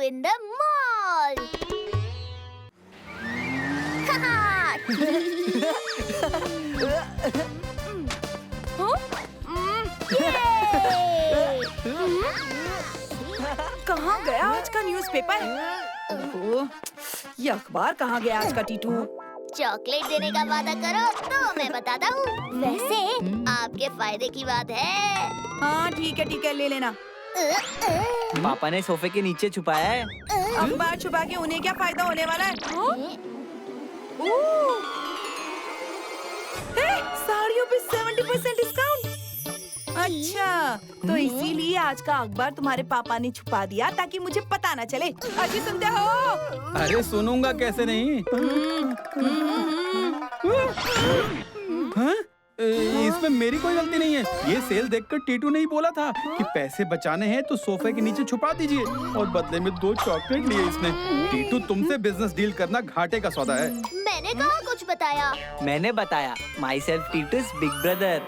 in the mall. कहाँ गया आज का न्यूज़पेपर? ओह, ये अखबार कहाँ गया आज का टीटू? चॉकलेट देने का वादा करो तो मैं बताता हूँ। वैसे आपके फायदे की बात है। हाँ ठीक है ले लेना। पापा ने सोफे के नीचे छुपाया है। अखबार छुपा के उन्हें क्या फायदा होने वाला है? साड़ियों पे 70% डिस्काउंट। अच्छा, तो इसीलिए आज का अखबार तुम्हारे पापा ने छुपा दिया ताकि मुझे पता न चले। अजी सुनते हो? अरे सुनूंगा कैसे नहीं। हाँ? इसमें मेरी कोई गलती नहीं है। ये सेल देखकर टीटू ने ही बोला था कि पैसे बचाने हैं तो सोफे के नीचे छुपा दीजिए, और बदले में 2 चॉकलेट लिए इसने। टीटू, तुमसे बिजनेस डील करना घाटे का सौदा है। मैंने कहा कुछ बताया। मैंने बताया, my self Titu's big brother.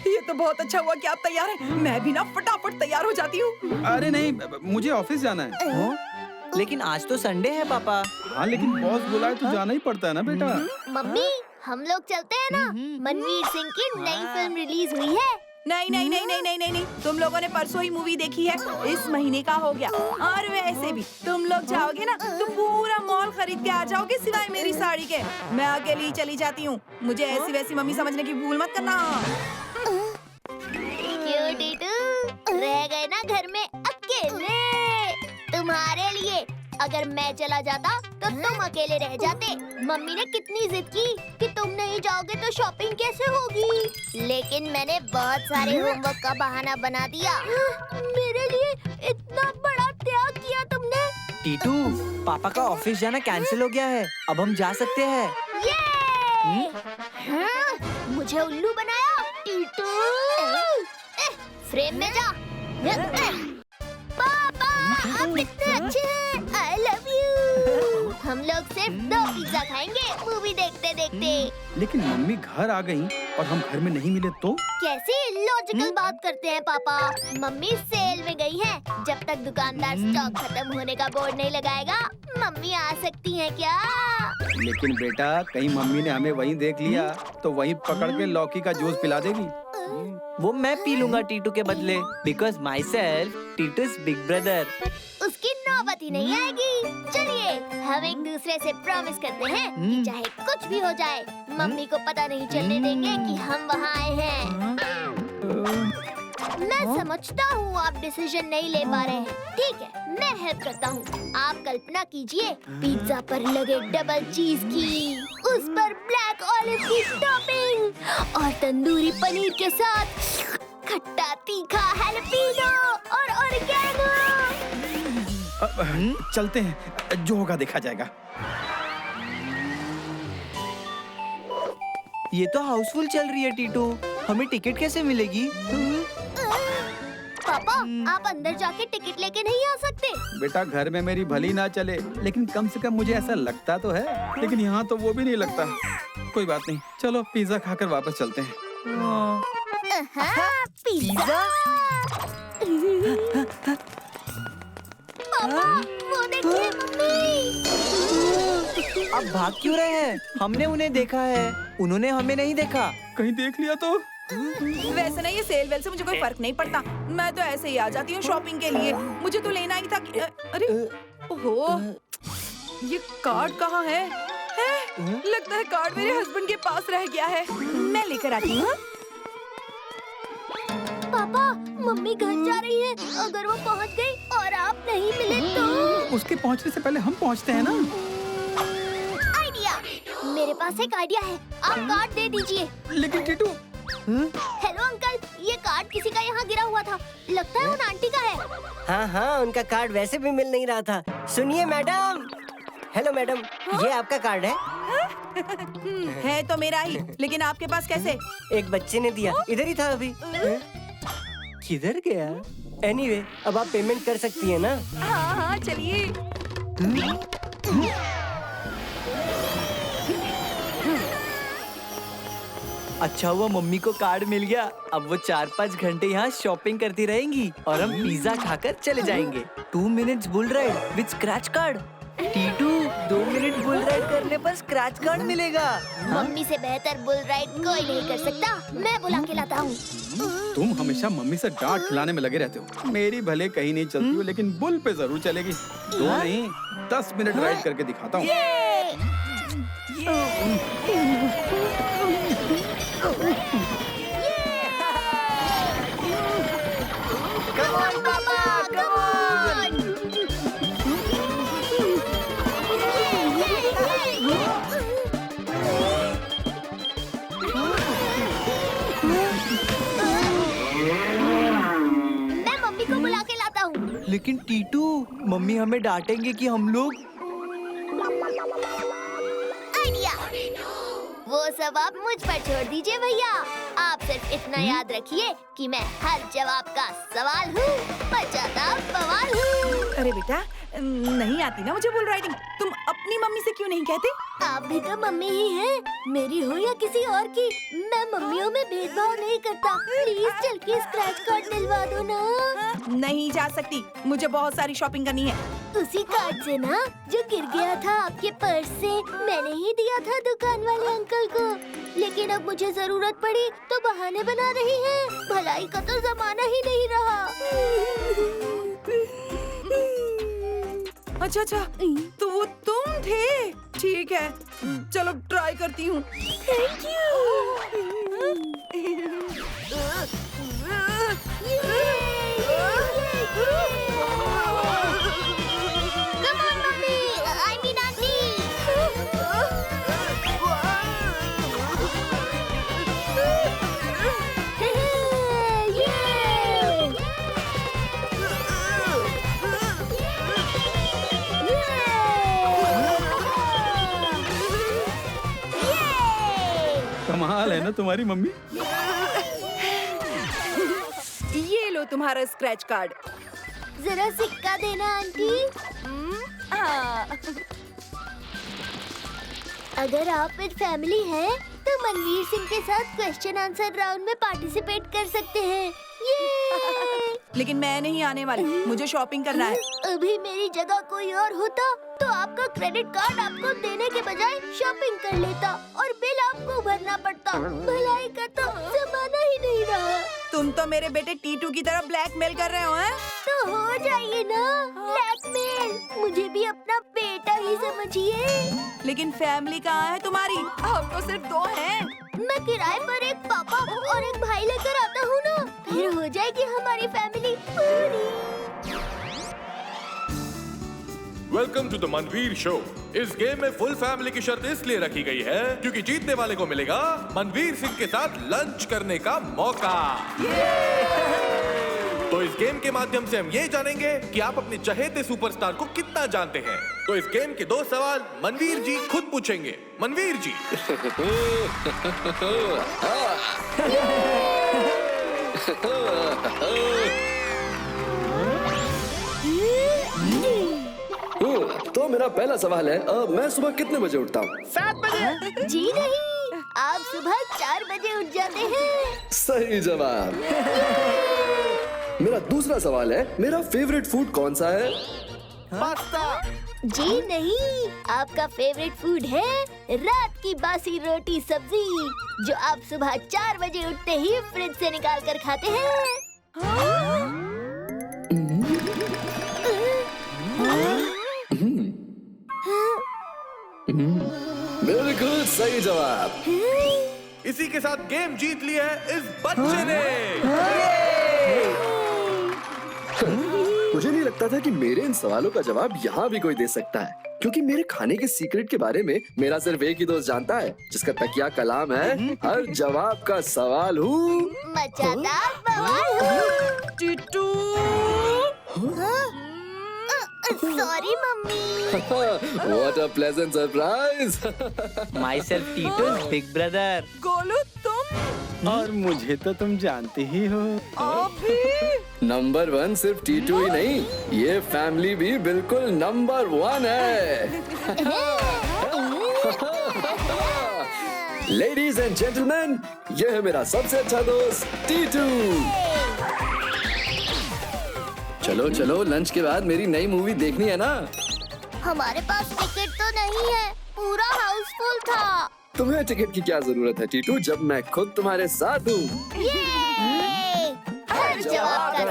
ये तो बहुत अच्छा हुआ कि आप तैयार हैं। मैं भी ना फटाफट तैयार हो जाती हूँ। अरे नहीं, मुझे ऑफिस जाना है। लेकिन आज तो संडे है पापा। हाँ, लेकिन बॉस बुलाए तो जाना ही पड़ता है ना बेटा। मम्मी, हम लोग चलते हैं ना। मनवीर सिंह की नई फिल्म रिलीज हुई है। नहीं, तुम लोगों ने परसों ही मूवी देखी है। इस महीने का हो गया। और वैसे भी तुम लोग जाओगे ना तो पूरा मॉल खरीद के आ जाओगे सिवाय मेरी साड़ी के। मैं अकेली ही चली जाती हूँ। मुझे ऐसी वैसी मम्मी समझने की भूल मत करना। क्यों टीटू, रह गए ना घर में अकेले? तुम्हारे लिए अगर मैं चला जाता तो तुम अकेले रह जाते। मम्मी ने कितनी जिद की कि तुम नहीं जाओगे तो शॉपिंग कैसे होगी, लेकिन मैंने बहुत सारे होमवर्क का बहाना बना दिया। मेरे लिए इतना बड़ा त्याग किया तुमने। टीटू, पापा का ऑफिस जाना कैंसिल हो गया है। अब हम जा सकते हैं। ये मुझे उल्लू बनाया टीटू। फ्रेम में जा। पापा, आप कितने अच्छे हैं। I love you। हम लोग सिर्फ 2 पिज्जा खाएंगे मूवी देखते देखते। लेकिन मम्मी घर आ गई और हम घर में नहीं मिले तो? कैसी लॉजिकल बात करते हैं पापा। मम्मी सेल में गई हैं। जब तक दुकानदार स्टॉक खत्म होने का बोर्ड नहीं लगाएगा, मम्मी आ सकती हैं क्या? लेकिन बेटा, कहीं मम्मी ने हमें वहीं देख लिया तो वहीं पकड़ के लौकी का जूस पिला देगी। वो मैं पी लूंगा टीटू के बदले, because myself Titu's big brother. उसकी नौबत ही नहीं आएगी। चलिए, हम एक दूसरे से प्रॉमिस करते हैं कि चाहे कुछ भी हो जाए, मम्मी को पता नहीं चलने देंगे कि हम वहाँ आए हैं। मैं समझता हूँ आप डिसीजन नहीं ले पा रहे हैं। ठीक है, मैं हेल्प करता हूँ। आप कल्पना कीजिए पिज्जा पर लगे डबल चीज की, उस पर ब्लैक ऑलिव की टॉपिंग और तंदूरी पनीर के साथ खट्टा तीखा हैलपिनो और ऑरिगेनो। चलते हैं, जो होगा देखा जाएगा। ये तो हाउसफुल चल रही है टीटू। हमें टिकट कैसे मिलेगी? पापा, आप अंदर जाके टिकट लेके नहीं आ सकते। बेटा, घर में मेरी भली ना चले, लेकिन कम से कम मुझे ऐसा लगता तो है। लेकिन यहाँ तो वो भी नहीं लगता। कोई बात नहीं, चलो पिज्जा खाकर वापस चलते हैं। पिज्जा? पापा, वो देखिए मम्मी। आप भाग क्यों रहे हैं? हमने उन्हें देखा है, उन्होंने हमें नहीं देखा। कहीं देख लिया तो? वैसे ना ये सेल वेल से मुझे कोई फर्क नहीं पड़ता। मैं तो ऐसे ही आ जाती हूँ शॉपिंग के लिए। मुझे तो लेना ही था कि... अरे ओहो, ये कार्ड कहाँ है? लगता है कार्ड मेरे हस्बैंड के पास रह गया है। मैं लेकर आती हूँ। पापा, मम्मी घर जा रही है। अगर वो पहुंच गई और आप नहीं मिले तो? उसके पहुंचने से पहले हम पहुंचते हैं ना। आइडिया, मेरे पास एक आइडिया है। आप कार्ड दे दीजिए। लेकिन टीटू। हेलो अंकल, ये कार्ड किसी का यहाँ गिरा हुआ था। लगता है उन आंटी का है। हाँ, उनका कार्ड वैसे भी मिल नहीं रहा था। सुनिए मैडम। हेलो मैडम, ये आपका कार्ड है? है तो मेरा ही, लेकिन आपके पास कैसे? एक बच्चे ने दिया, इधर ही था अभी। किधर गया? एनीवे, अब आप पेमेंट कर सकती है ना? हाँ, चलिए। अच्छा हुआ मम्मी को कार्ड मिल गया। अब वो 4-5 घंटे यहाँ शॉपिंग करती रहेंगी और हम पिज्जा खाकर चले जाएंगे। 2 minutes bull ride with scratch card. Titu 2 minute bull ride करने पर स्क्रैच कार्ड मिलेगा। मम्मी से बेहतर बुल राइड कोई नहीं कर सकता। मैं बुला के लाता हूँ। तुम हमेशा मम्मी से डांट खिलाने में लगे रहते हो। मेरी भले कहीं नहीं चलती हो, लेकिन बुल पे जरूर चलेगी। 2 नहीं 10 मिनट राइड करके दिखाता हूँ। Come on, Papa, come on! मैं मम्मी को बुला के लाता हूँ। लेकिन टीटू मम्मी हमें डांटेंगे कि हम लोग। आइडिया, वो सब आप मुझ पर छोड़ दीजिए भैया। आप सिर्फ इतना याद रखिए कि मैं हर जवाब का सवाल हूँ, बचाता बवाल हूँ। अरे बेटा, नहीं आती ना मुझे बुल राइडिंग। तुम अपनी मम्मी से क्यों नहीं कहते? आप भी तो मम्मी ही हैं, मेरी हो या किसी और की। मैं मम्मियों में भेदभाव नहीं करता। प्लीज चल के स्क्रैच कार्ड दिलवा दो ना। नहीं जा सकती, मुझे बहुत सारी शॉपिंग करनी है। उसी कार्ड से ना जो गिर गया था आपके पर्स से, मैंने ही दिया था दुकान वाले अंकल को। लेकिन अब मुझे जरूरत पड़ी तो बहाने बना रही हैं। भलाई का तो जमाना ही नहीं रहा। अच्छा अच्छा, तो वो तुम थे। ठीक है, चलो ट्राई करती हूँ। Thank Come on, mummy. I mean, कमाल है ना तुम्हारी मम्मी। ये लो तुम्हारा स्क्रैच कार्ड। जरा सिक्का देना आंटी। हाँ। अगर आप विद फैमिली हैं, तो मनवीर सिंह के साथ क्वेश्चन आंसर राउंड में पार्टिसिपेट कर सकते हैं। ये लेकिन मैं नहीं आने वाली, मुझे शॉपिंग करना है। अभी मेरी जगह कोई और होता तो आपका क्रेडिट कार्ड आपको देने के बजाय शॉपिंग कर लेता और बिल आपको भरना पड़ता। भलाई का तो जमाना ही नहीं रहा। तुम तो मेरे बेटे टीटू की तरह ब्लैकमेल कर रहे हो, हैं? तो हो जाइए ना ब्लैकमेल। मुझे भी अपना बेटा ही समझिए। लेकिन फैमिली कहाँ है तुम्हारी? हम तो सिर्फ 2 हैं। मैं किराए पर एक पापा और एक भाई लेकर आता हूँ ना, फिर हो जाएगी हमारी फैमिली पूरी। Welcome to the Manveer show. इस गेम में फुल फैमिली की शर्त इसलिए रखी गई है क्योंकि जीतने वाले को मिलेगा मनवीर सिंह के साथ लंच करने का मौका। तो इस गेम के माध्यम से हम ये जानेंगे कि आप अपने चहेते सुपरस्टार को कितना जानते हैं। तो इस गेम के 2 सवाल मनवीर जी खुद पूछेंगे। मनवीर जी, तो मेरा पहला सवाल है, मैं सुबह कितने बजे उठता हूँ? 7 बजे। जी नहीं, आप सुबह 4 बजे उठ जाते हैं। सही जवाब। मेरा दूसरा सवाल है, मेरा फेवरेट फूड कौन सा है? पास्ता। जी नहीं, आपका फेवरेट फूड है रात की बासी रोटी सब्जी, जो आप सुबह 4 बजे उठते ही फ्रिज से निकाल कर खाते हैं। बिल्कुल सही जवाब। इसी के साथ गेम जीत लिया है इस बच्चे ने। मुझे नहीं लगता था कि मेरे इन सवालों का जवाब यहाँ भी कोई दे सकता है, क्योंकि मेरे खाने के सीक्रेट के बारे में मेरा सिर्फ एक ही दोस्त जानता है, जिसका तकिया कलाम है हर जवाब का सवाल हूँ। मचाता बवाल हूँ। Titu. Sorry mummy. What a pleasant surprise! Myself Titu's big brother. Golu तुम? और मुझे तो तुम जानते ही हो। अभी? नंबर 1 सिर्फ टीटू ही नहीं, ये फैमिली भी बिल्कुल नंबर 1 है। लेडीज एंड जेंटलमैन, ये है मेरा सबसे अच्छा दोस्त टीटू। चलो चलो, लंच के बाद मेरी नई मूवी देखनी है ना। हमारे पास टिकट तो नहीं है, पूरा हाउसफुल था। तुम्हें टिकट की क्या जरूरत है टीटू, जब मैं खुद तुम्हारे साथ हूँ। ये हर जवाब का